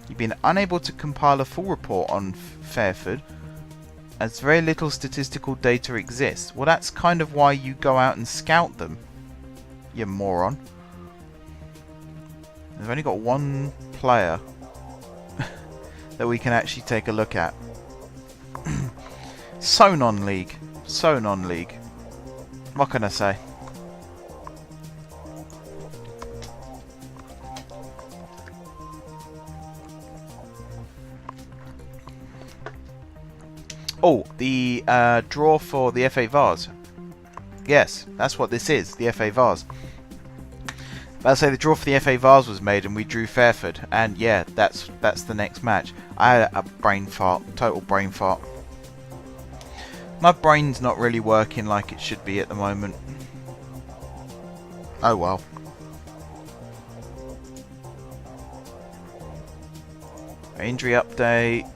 You've been unable to compile a full report on Fairford, as very little statistical data exists. Well, that's kind of why you go out and scout them, you moron. We've only got one player that we can actually take a look at. So non-league. So non-league. What can I say? Oh, the draw for the FA Vase. Yes, that's what this is, the FA Vase. But I'll say the draw for the FA Vase was made and we drew Fairford. And yeah, that's the next match. I had a brain fart, total brain fart. My brain's not really working like it should be at the moment. Oh well. Injury update.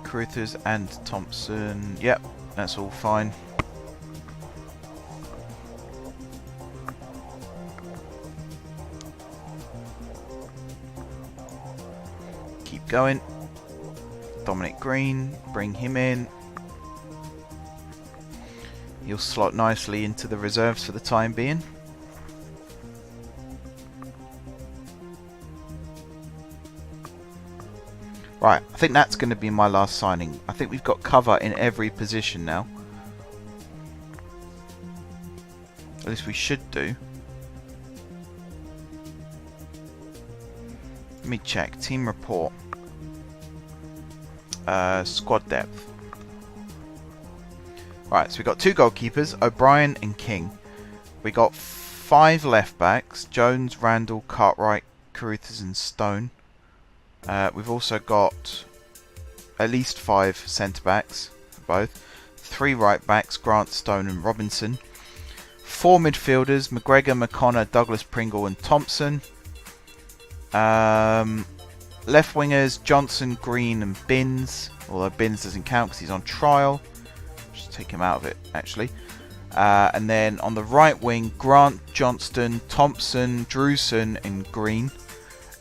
Caruthers and Thompson. Yep, that's all fine. Keep going. Dominic Green, bring him in. He'll slot nicely into the reserves for the time being. Right, I think that's going to be my last signing. I think we've got cover in every position now. At least we should do. Let me check. Team report. Squad depth. Right, so we've got 2 goalkeepers, O'Brien and King. We got 5 left backs, Jones, Randall, Cartwright, Caruthers and Stone. We've also got at least 5 centre backs for both. 3 right backs, Grant, Stone and Robinson. 4 midfielders, McGregor, McConnor, Douglas, Pringle and Thompson. Left wingers, Johnson, Green and Binns. Although Binns doesn't count because he's on trial. Just take him out of it, actually. And then on the right wing, Grant, Johnston, Thompson, Drewson and Green.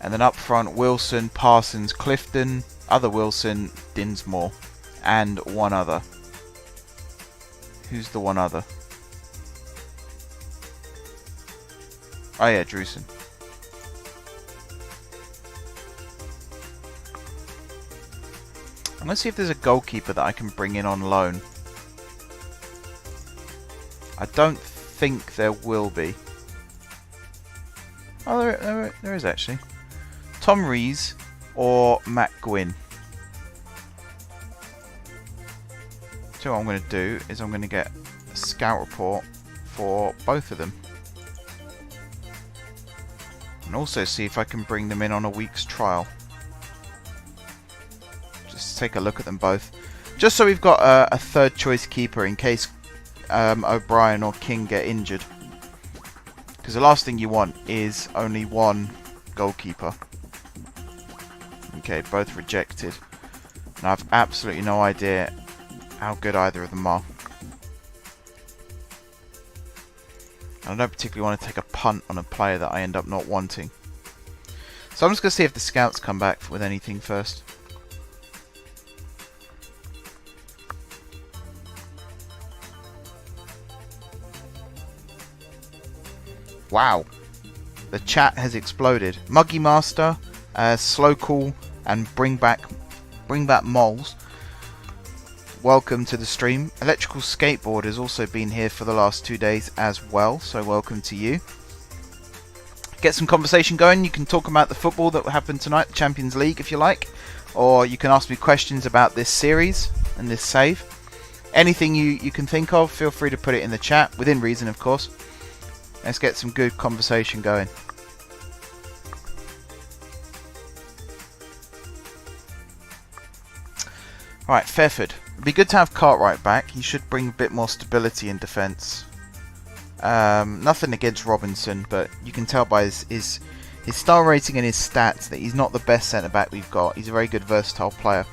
And then up front, Wilson, Parsons, Clifton, other Wilson, Dinsmore, and one other. Who's the one other? Oh yeah, Drewson. I'm going to see if there's a goalkeeper that I can bring in on loan. I don't think there will be. Oh, there is actually. Tom Rees or Matt Gwynn. So what I'm going to do is I'm going to get a scout report for both of them. And also see if I can bring them in on a week's trial. Just take a look at them both. Just so we've got a third choice keeper in case O'Brien or King get injured. Because the last thing you want is only one goalkeeper. Okay, both rejected. And I have absolutely no idea how good either of them are. And I don't particularly want to take a punt on a player that I end up not wanting. So I'm just going to see if the scouts come back with anything first. Wow. The chat has exploded. Muggy Master, Slow Call, and Bring Back Moles. Welcome to the stream. Electrical Skateboard has also been here for the last 2 days as well, so welcome to you. Get some conversation going. You can talk about the football that happened tonight, the Champions League if you like, or you can ask me questions about this series and this save. Anything you can think of, feel free to put it in the chat, within reason of course. Let's get some good conversation going. Alright, Fairford. It'd be good to have Cartwright back. He should bring a bit more stability in defence. Nothing against Robinson, but you can tell by his star rating and his stats that he's not the best centre-back we've got. He's a very good versatile player.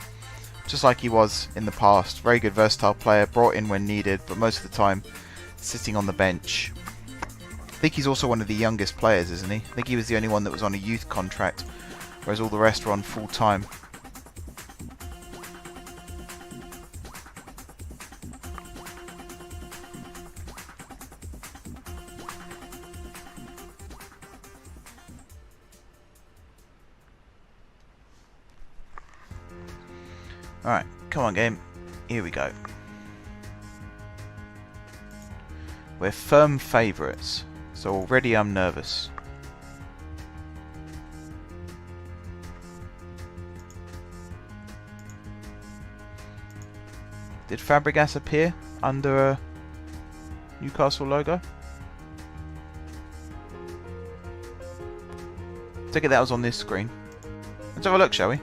Just like he was in the past. Very good versatile player, brought in when needed, but most of the time sitting on the bench. I think he's also one of the youngest players, isn't he? I think he was the only one that was on a youth contract, whereas all the rest are on full time. Alright, come on game. Here we go. We're firm favourites, so already I'm nervous. Did Fabregas appear under a Newcastle logo? Take it that was on this screen. Let's have a look, shall we?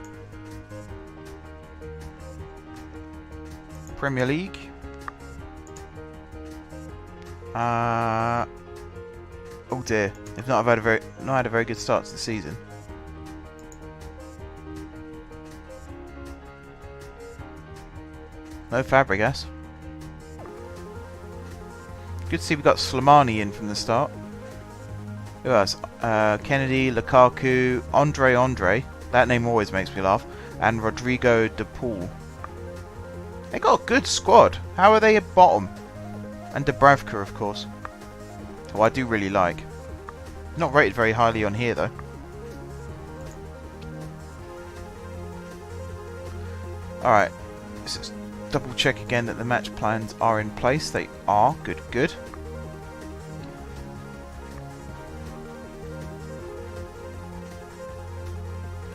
Premier League. Oh dear, they've not had a very good start to the season. No Fabregas. Good to see we got Slimani in from the start. Who else? Kennedy, Lukaku, Andre. That name always makes me laugh. And Rodrigo de Paul. They got a good squad. How are they at bottom? And Dubravka, of course. Who I do really like. Not rated very highly on here, though. Alright. Let's just double check again that the match plans are in place. They are. Good, good.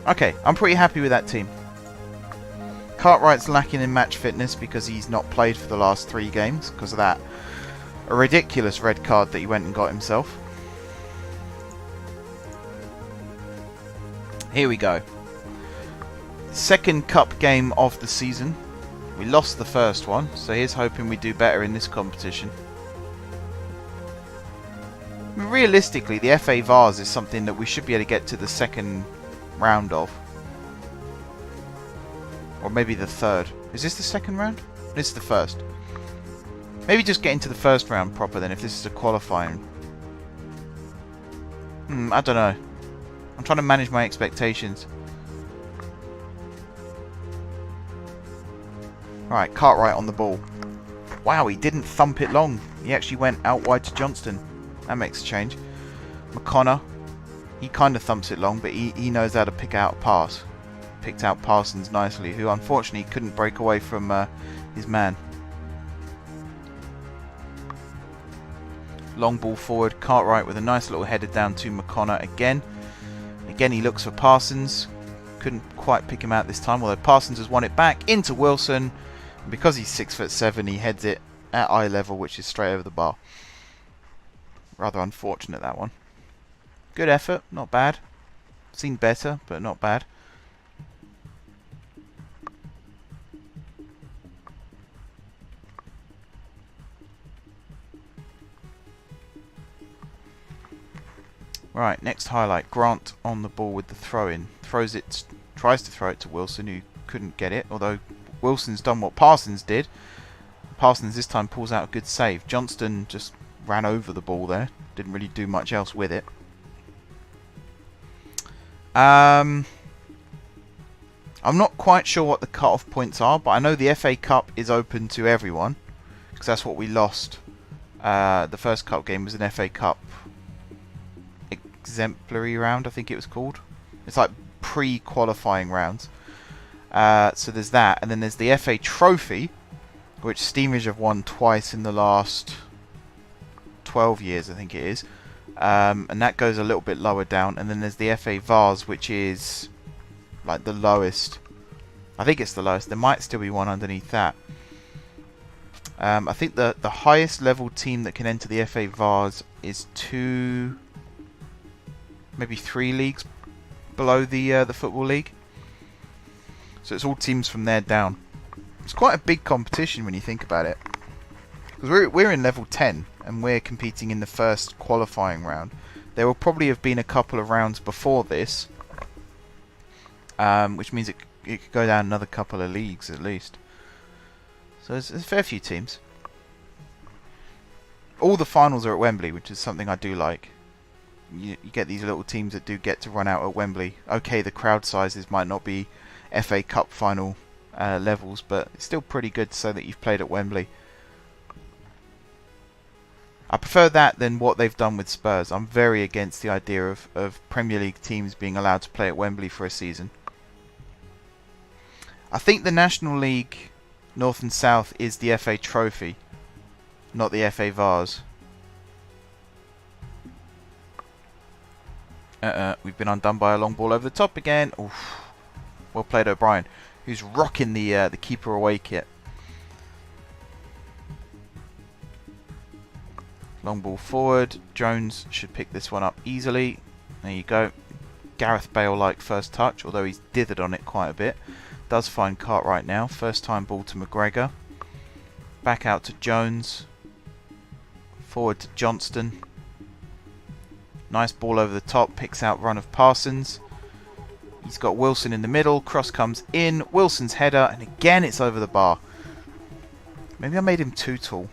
Okay, I'm pretty happy with that team. Cartwright's lacking in match fitness because he's not played for the last 3 games because of that. A ridiculous red card that he went and got himself. Here we go. Second cup game of the season. We lost the first one, so here's hoping we do better in this competition. I mean, realistically, the FA Vars is something that we should be able to get to the second round of. Or maybe the third. Is this the second round? This is the first. Maybe just get into the first round proper then, if this is a qualifying. I don't know. I'm trying to manage my expectations. Alright, Cartwright on the ball. Wow, he didn't thump it long. He actually went out wide to Johnston. That makes a change. McConnor. He kind of thumps it long, but he knows how to pick out a pass. Picked out Parsons nicely, who unfortunately couldn't break away from his man. Long ball forward, Cartwright with a nice little header down to McConnor again. Again, he looks for Parsons. Couldn't quite pick him out this time, although Parsons has won it back into Wilson. And because he's 6'7", he heads it at eye level, which is straight over the bar. Rather unfortunate, that one. Good effort, not bad. Seen better, but not bad. Right, next highlight. Grant on the ball with the throw-in. Throws it, tries to throw it to Wilson, who couldn't get it. Although Wilson's done what Parsons did. Parsons this time pulls out a good save. Johnston just ran over the ball there. Didn't really do much else with it. I'm not quite sure what the cut-off points are, but I know the FA Cup is open to everyone. Because that's what we lost. The first cup game was an FA Cup exemplary round, I think it was called. It's like pre-qualifying rounds. So there's that, and then there's the FA Trophy, which Steamage have won twice in the last 12 years, I think it is. And that goes a little bit lower down. And then there's the FA Vars, which is like the lowest. I think it's the lowest. There might still be one underneath that. I think the highest level team that can enter the FA Vars is 2, maybe 3 leagues below the Football League. So it's all teams from there down. It's quite a big competition when you think about it. Because we're in level 10 and we're competing in the first qualifying round. There will probably have been a couple of rounds before this, which means it could go down another couple of leagues at least. So there's a fair few teams. All the finals are at Wembley, which is something I do like. You get these little teams that do get to run out at Wembley. Okay, the crowd sizes might not be FA Cup final levels, but it's still pretty good to say that you've played at Wembley. I prefer that than what they've done with Spurs. I'm very against the idea of Premier League teams being allowed to play at Wembley for a season. I think the National League North and South is the FA Trophy, not the FA Vase. We've been undone by a long ball over the top again. Oof. Well played, O'Brien, who's rocking the keeper away kit. Long ball forward. Jones should pick this one up easily. There you go. Gareth Bale-like first touch, although he's dithered on it quite a bit. Does find Cartwright now. First time ball to McGregor. Back out to Jones. Forward to Johnston. Nice ball over the top. Picks out run of Parsons. He's got Wilson in the middle. Cross comes in. Wilson's header. And again it's over the bar. Maybe I made him too tall.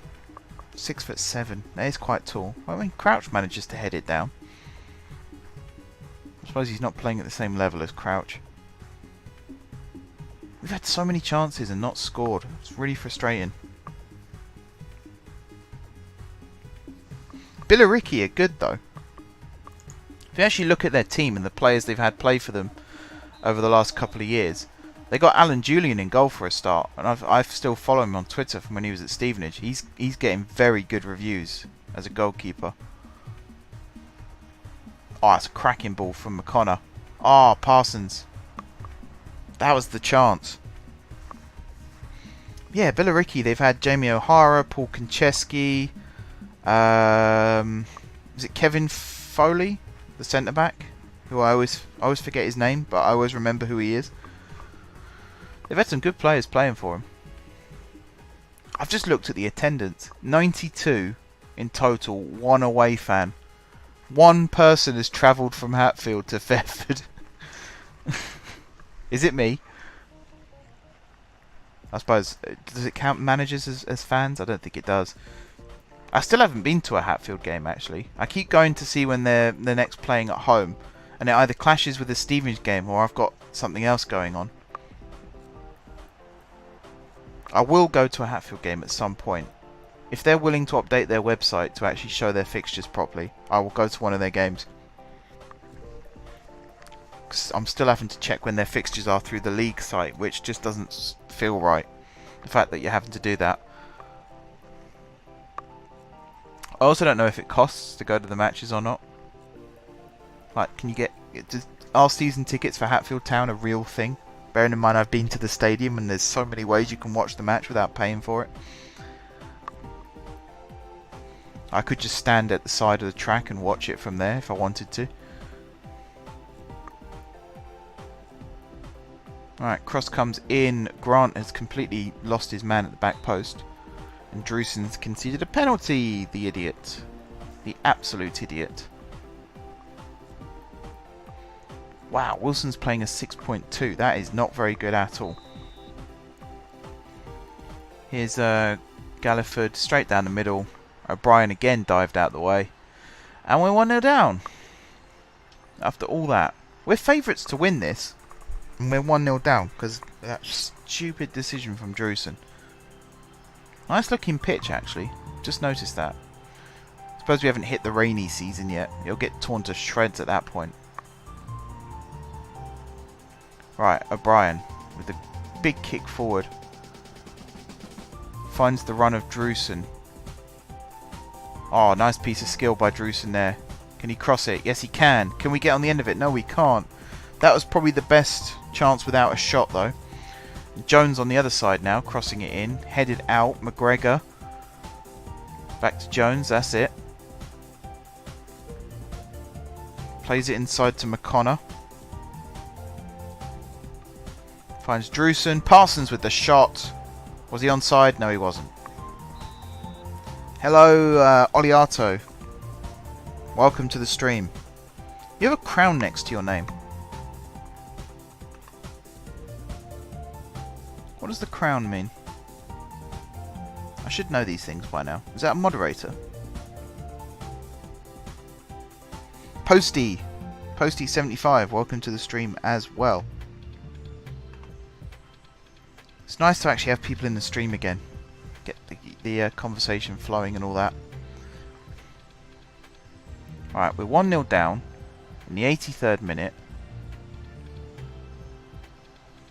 6'7". That is quite tall. I mean, Crouch manages to head it down. I suppose he's not playing at the same level as Crouch. We've had so many chances and not scored. It's really frustrating. Billericay are good though. If you actually look at their team and the players they've had play for them over the last couple of years, they got Alan Julian in goal for a start, and I still follow him on Twitter from when he was at Stevenage. He's getting very good reviews as a goalkeeper. Oh, it's a cracking ball from McConnor. Oh, Parsons. That was the chance. Yeah, Billericay, they've had Jamie O'Hara, Paul Konchesky, is it Kevin Foley, the centre-back? Who I always forget his name, but I always remember who he is. They've had some good players playing for him. I've just looked at the attendance. 92 in total, one away fan. One person has travelled from Hatfield to Thetford. Is it me? I suppose, does it count managers as fans? I don't think it does. I still haven't been to a Hatfield game actually. I keep going to see when they're next playing at home, and it either clashes with the Stevenage game or I've got something else going on. I will go to a Hatfield game at some point. If they're willing to update their website to actually show their fixtures properly, I will go to one of their games. 'Cause I'm still having to check when their fixtures are through the league site, which just doesn't feel right. The fact that you're having to do that. I also don't know if it costs to go to the matches or not. Like, can you get... Are season tickets for Hatfield Town a real thing? Bearing in mind I've been to the stadium and there's so many ways you can watch the match without paying for it. I could just stand at the side of the track and watch it from there if I wanted to. Alright, cross comes in. Grant has completely lost his man at the back post. And Drewson's conceded a penalty, the idiot. The absolute idiot. Wow, Wilson's playing a 6.2. That is not very good at all. Here's Galliford straight down the middle. O'Brien again dived out the way. And we're 1-0 down. After all that. We're favourites to win this. And we're 1-0 down because of that stupid decision from Drewson. Nice looking pitch actually. Just noticed that. Suppose we haven't hit the rainy season yet. It'll get torn to shreds at that point. Right, O'Brien with the big kick forward. Finds the run of Drewson. Oh, nice piece of skill by Drewson there. Can he cross it? Yes, he can. Can we get on the end of it? No, we can't. That was probably the best chance without a shot, though. Jones on the other side now, crossing it in. Headed out. McGregor. Back to Jones. That's it. Plays it inside to McConnor. Finds Drewson. Parsons with the shot. Was he onside? No, he wasn't. Hello, Oliato. Welcome to the stream. You have a crown next to your name. What does the crown mean? I should know these things by now. Is that a moderator? Posty75, welcome to the stream as well. It's nice to actually have people in the stream again. Get the conversation flowing and all that. Alright, we're 1-0 down in the 83rd minute.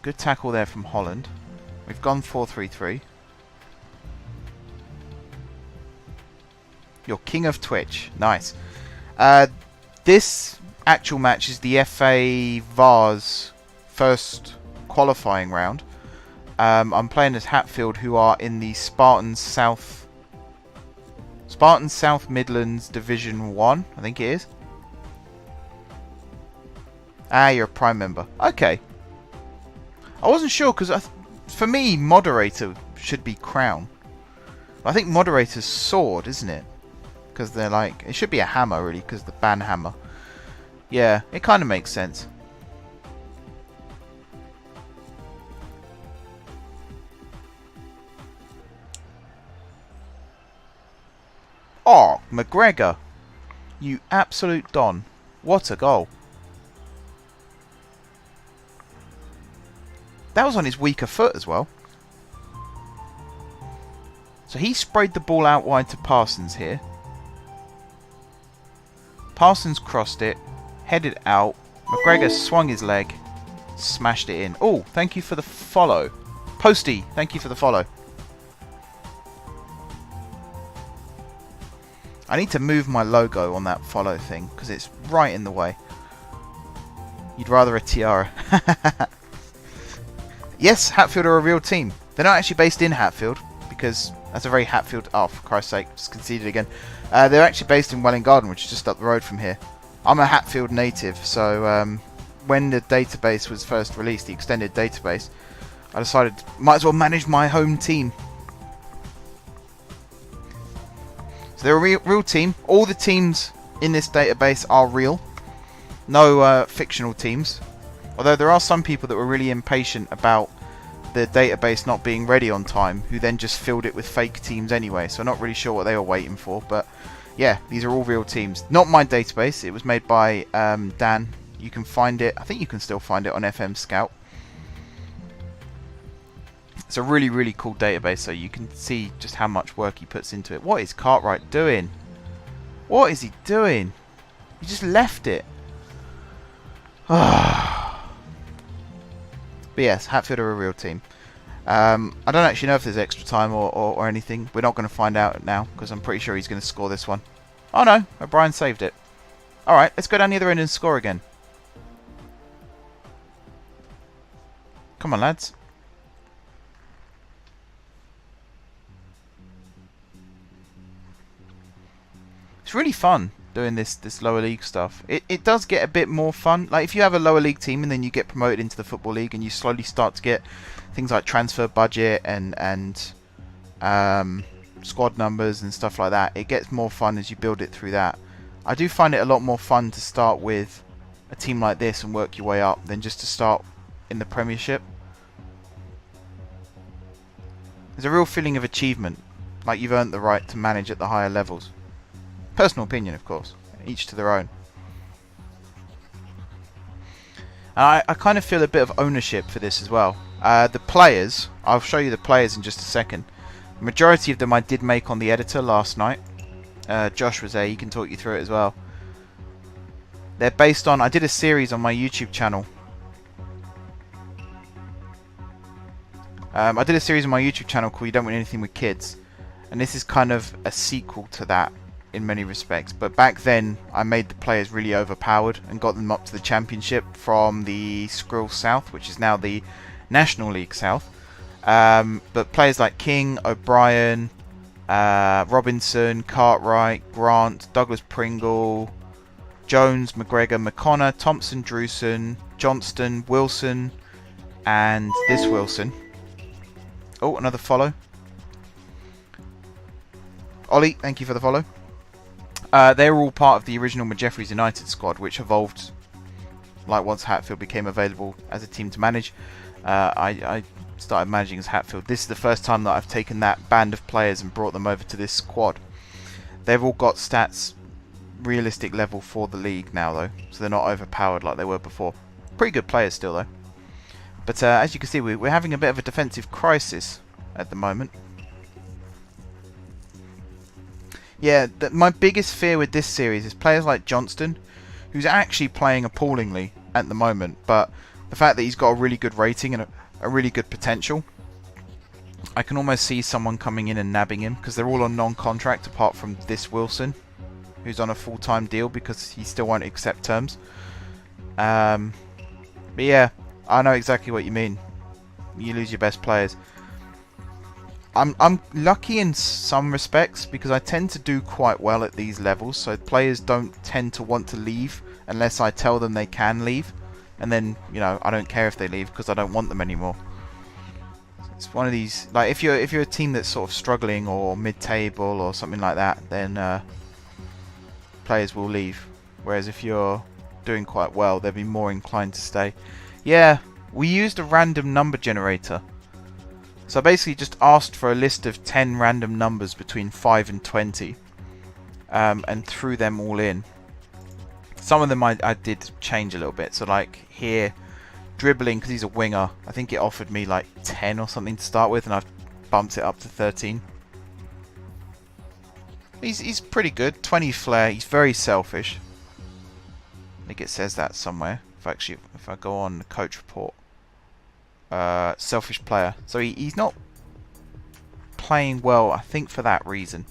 Good tackle there from Holland. We've gone 4-3-3. You're king of Twitch. Nice. This actual match is the FA Vars first qualifying round. I'm playing as Hatfield, who are in the Spartans South Midlands Division 1, I think it is. Ah, you're a Prime member. Okay. I wasn't sure, because for me, Moderator should be Crown. I think Moderator's Sword, isn't it? Because they're like... It should be a hammer, really, because the ban hammer. Yeah, it kind of makes sense. Oh, McGregor. You absolute don. What a goal. That was on his weaker foot as well. So he sprayed the ball out wide to Parsons here. Parsons crossed it, headed out. McGregor swung his leg, smashed it in. Oh, thank you for the follow. Posty, thank you for the follow. I need to move my logo on that follow thing because it's right in the way. You'd rather a tiara. Yes, Hatfield are a real team. They're not actually based in Hatfield because that's a very Hatfield... Oh, for Christ's sake, just conceded again. They're actually based in Welling Garden, which is just up the road from here. I'm a Hatfield native, so when the database was first released, the extended database, I decided might as well manage my home team. So they're a real team. All the teams in this database are real. No fictional teams. Although there are some people that were really impatient about the database not being ready on time, who then just filled it with fake teams anyway. So I'm not really sure what they were waiting for. But yeah, these are all real teams. Not my database. It was made by Dan. You can find it. I think you can still find it on FM Scout. It's a really, really cool database, so you can see just how much work he puts into it. What is Cartwright doing? What is he doing? He just left it. But yes, Hatfield are a real team. I don't actually know if there's extra time or anything. We're not going to find out now, because I'm pretty sure he's going to score this one. Oh no, O'Brien saved it. Alright, let's go down the other end and score again. Come on, lads. It's really fun doing this lower league stuff. It does get a bit more fun. Like if you have a lower league team and then you get promoted into the Football League and you slowly start to get things like transfer budget and squad numbers and stuff like that, it gets more fun as you build it through that. I do find it a lot more fun to start with a team like this and work your way up than just to start in the Premiership. There's a real feeling of achievement, like you've earned the right to manage at the higher levels. Personal opinion, of course. Each to their own. And I kind of feel a bit of ownership for this as well. The players, I'll show you the players in just a second. The majority of them I did make on the editor last night. Josh was there, he can talk you through it as well. They're based on... I did a series on my YouTube channel. I did a series on my YouTube channel called You Don't Win Anything with Kids. And this is kind of a sequel to that in many respects. But back then, I made the players really overpowered and got them up to the Championship from the Skrill South, which is now the National League South. But players like King, O'Brien, Robinson, Cartwright, Grant, Douglas Pringle, Jones, McGregor, McConnor, Thompson, Drewson, Johnston, Wilson, and this Wilson. Oh, another follow. Ollie, thank you for the follow. They were all part of the original Majeffries United squad, which evolved like once Hatfield became available as a team to manage. I started managing as Hatfield. This is the first time that I've taken that band of players and brought them over to this squad. They've all got stats realistic level for the league now, though, so they're not overpowered like they were before. Pretty good players still, though. But as you can see, we're having a bit of a defensive crisis at the moment. Yeah, my biggest fear with this series is players like Johnston, who's actually playing appallingly at the moment, but the fact that he's got a really good rating and a really good potential, I can almost see someone coming in and nabbing him, because they're all on non-contract apart from this Wilson, who's on a full-time deal because he still won't accept terms. But yeah, I know exactly what you mean. You lose your best players. I'm lucky in some respects because I tend to do quite well at these levels, so players don't tend to want to leave unless I tell them they can leave, and then, you know, I don't care if they leave because I don't want them anymore. It's one of these, like, if you're a team that's sort of struggling or mid-table or something like that, then players will leave. Whereas if you're doing quite well, they'll be more inclined to stay. Yeah, we used a random number generator. So I basically just asked for a list of 10 random numbers between 5 and 20, and threw them all in. Some of them I did change a little bit. So like here, dribbling, because he's a winger, I think it offered me like 10 or something to start with, and I've bumped it up to 13. He's pretty good. 20 flair. He's very selfish. I think it says that somewhere. If I go on the coach report. Selfish player. So he's not playing well, I think, for that reason.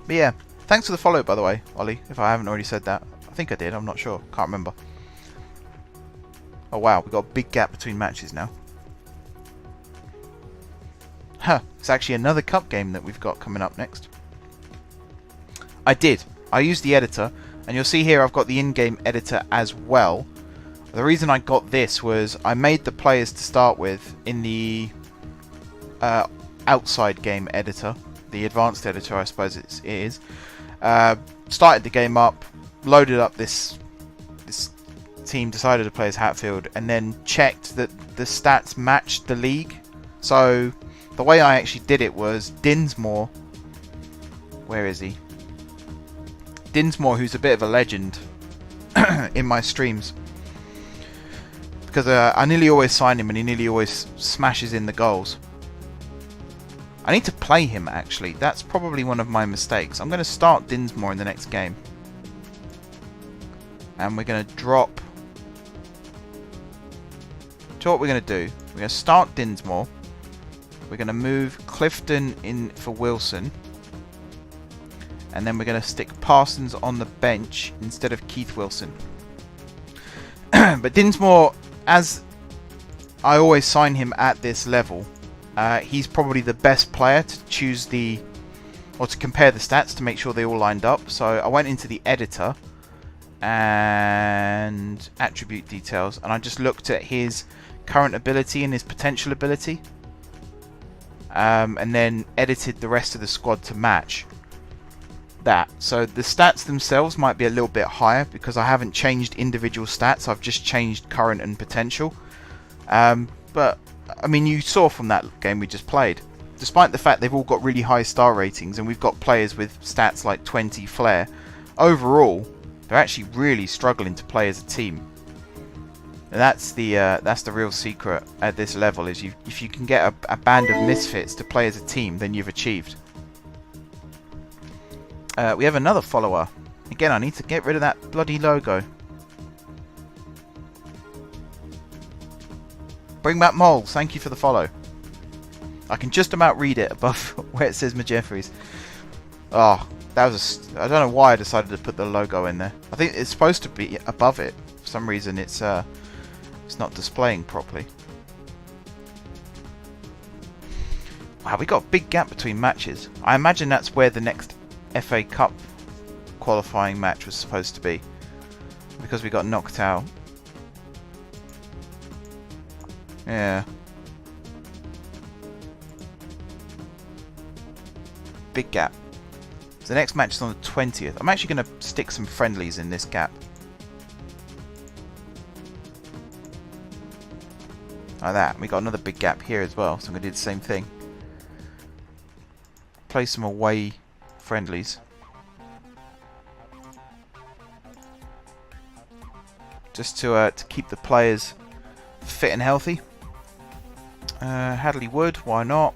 But yeah, thanks for the follow, by the way, Ollie, if I haven't already said that. I think I did, I'm not sure. Can't remember. Oh wow, we've got a big gap between matches now. Huh, it's actually another cup game that we've got coming up next. I used the editor, and you'll see here I've got the in-game editor as well. The reason I got this was I made the players to start with in the outside game editor, the advanced editor I suppose it is. Started the game up, loaded up this team, decided to play as Hatfield, and then checked that the stats matched the league. So the way I actually did it was Dinsmore, where is he? Dinsmore, who's a bit of a legend in my streams. Because I nearly always sign him and he nearly always smashes in the goals. I need to play him, actually. That's probably one of my mistakes. I'm going to start Dinsmore in the next game. And we're going to drop... So what we're going to do, we're going to start Dinsmore. We're going to move Clifton in for Wilson. And then we're going to stick Parsons on the bench instead of Keith Wilson. But Dinsmore, as I always sign him at this level, he's probably the best player to choose or to compare the stats to make sure they all lined up. So I went into the editor and attribute details, and I just looked at his current ability and his potential ability, and then edited the rest of the squad to match that. So the stats themselves might be a little bit higher because I haven't changed individual stats, I've just changed current and potential. But I mean, you saw from that game we just played, despite the fact they've all got really high star ratings and we've got players with stats like 20 flair, overall they're actually really struggling to play as a team. And that's the real secret at this level, is if you can get a band of misfits to play as a team, then you've achieved. We have another follower. Again, I need to get rid of that bloody logo. Bring back moles. Thank you for the follow. I can just about read it above where it says Majeffries. Oh, that was I don't know why I decided to put the logo in there. I think it's supposed to be above it. For some reason, it's not displaying properly. Wow, we got a big gap between matches. I imagine that's where the next FA Cup qualifying match was supposed to be, because we got knocked out. Yeah. Big gap. So the next match is on the 20th. I'm actually going to stick some friendlies in this gap. Like that. We got another big gap here as well, so I'm going to do the same thing. Play some away friendlies. Just to keep the players fit and healthy. Hadley Wood, why not?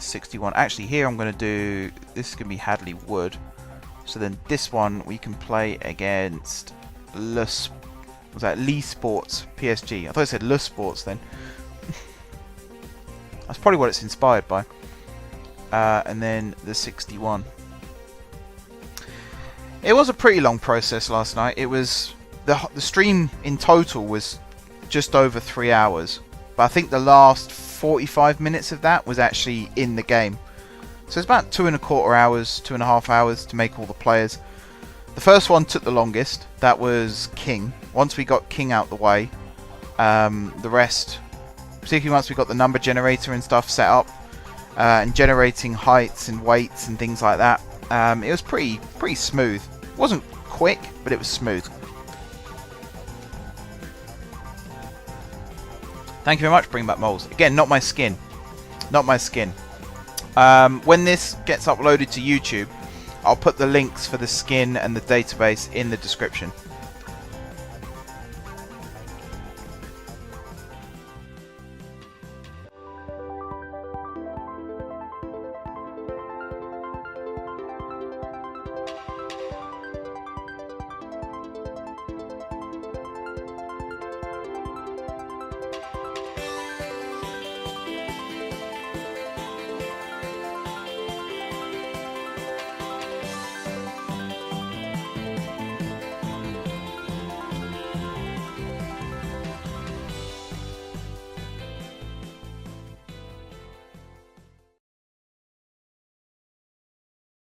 61. Actually, here I'm going to do... This is going to be Hadley Wood. So then this one we can play against Lee Sports PSG. I thought I said Le Sports then. That's probably what it's inspired by. And then the 61. It was a pretty long process last night. It was the stream in total was just over 3 hours, but I think the last 45 minutes of that was actually in the game. So it's about 2.25 hours, 2.5 hours to make all the players. The first one took the longest. That was King. Once we got King out the way, the rest, particularly once we got the number generator and stuff set up, and generating heights and weights and things like that, it was pretty smooth. It wasn't quick, but it was smooth. Thank you very much, Bring Back Moles. Again, not my skin. Not my skin. When this gets uploaded to YouTube, I'll put the links for the skin and the database in the description.